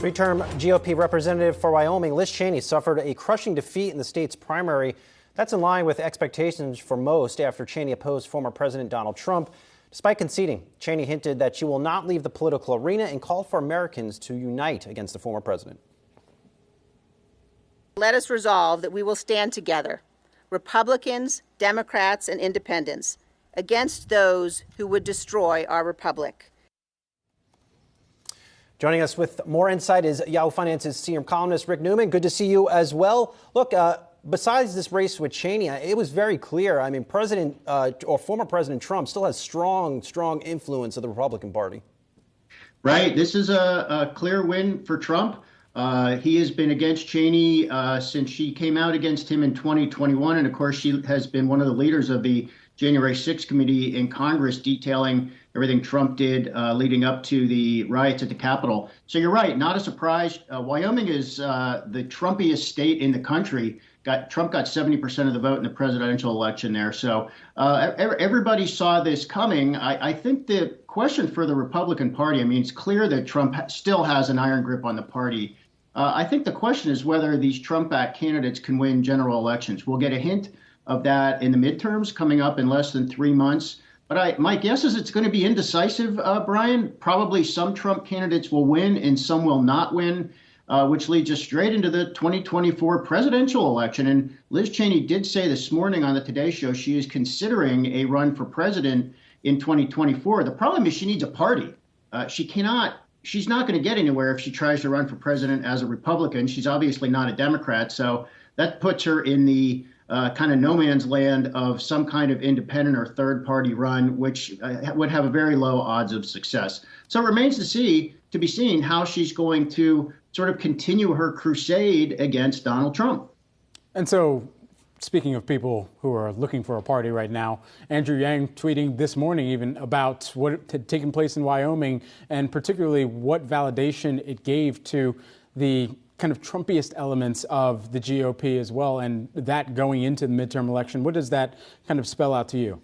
Three-term GOP representative for Wyoming, Liz Cheney, suffered a crushing defeat in the state's primary. That's in line with expectations for most after Cheney opposed former President Donald Trump. Despite conceding, Cheney hinted that she will not leave the political arena and called for Americans to unite against the former president. Let us resolve that we will stand together, Republicans, Democrats, and Independents, against those who would destroy our republic. Joining us with more insight is Yahoo Finance's senior columnist Rick Newman. Good to see you as well. Look, besides this race with Cheney, it was very clear. I mean, President or former President Trump still has strong influence of the Republican Party. Right. This is a clear win for Trump. He has been against Cheney since she came out against him in 2021. And of course, she has been one of the leaders of the January 6th committee in Congress detailing everything Trump did leading up to the riots at the Capitol. So you're right, not a surprise. Wyoming is the Trumpiest state in the country. Trump got 70% of the vote in the presidential election there. So everybody saw this coming. I think the question for the Republican Party, it's clear that Trump still has an iron grip on the party. I think the question is whether these Trump-backed candidates can win general elections. We'll get a hint of that in the midterms coming up in less than 3 months. But my guess is it's going to be indecisive, Brian. Probably some Trump candidates will win and some will not win, which leads us straight into the 2024 presidential election. And Liz Cheney did say this morning on the Today Show she is considering a run for president in 2024. The problem is she needs a party. She's not going to get anywhere if she tries to run for president as a Republican. She's obviously not a Democrat. So that puts her in the kind of no man's land of some kind of independent or third party run, which would have a very low odds of success. So it remains to be seen how she's going to sort of continue her crusade against Donald Trump. And so, speaking of people who are looking for a party right now, Andrew Yang tweeting this morning even about what had taken place in Wyoming and particularly what validation it gave to the kind of Trumpiest elements of the GOP as well, and that going into the midterm election. What does that kind of spell out to you?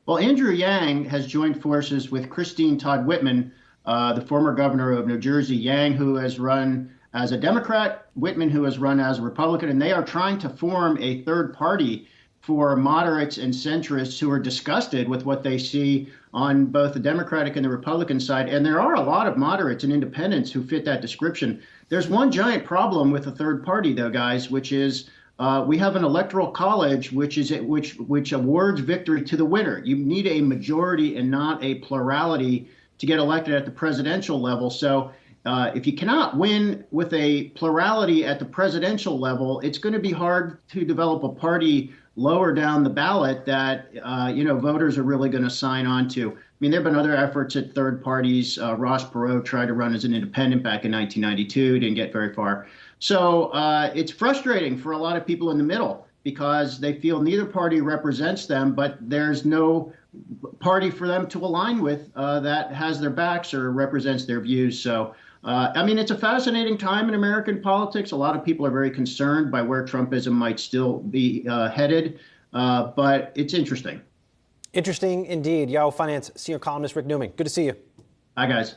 Well, Andrew Yang has joined forces with Christine Todd Whitman, the former governor of New Jersey. Yang, who has run as a Democrat, Whitman, who has run as a Republican, and they are trying to form a third party for moderates and centrists who are disgusted with what they see on both the Democratic and the Republican side. And there are a lot of moderates and independents who fit that description. There's one giant problem with the third party, though, guys, which is we have an electoral college which awards victory to the winner. You need a majority and not a plurality to get elected at the presidential level. So if you cannot win with a plurality at the presidential level, it's going to be hard to develop a party lower down the ballot that, voters are really going to sign on to. There have been other efforts at third parties. Ross Perot tried to run as an independent back in 1992, didn't get very far. So it's frustrating for a lot of people in the middle because they feel neither party represents them, but there's no party for them to align with that has their backs or represents their views. So it's a fascinating time in American politics. A lot of people are very concerned by where Trumpism might still be headed, but it's interesting. Interesting indeed. Yahoo Finance senior columnist Rick Newman. Good to see you. Hi, guys.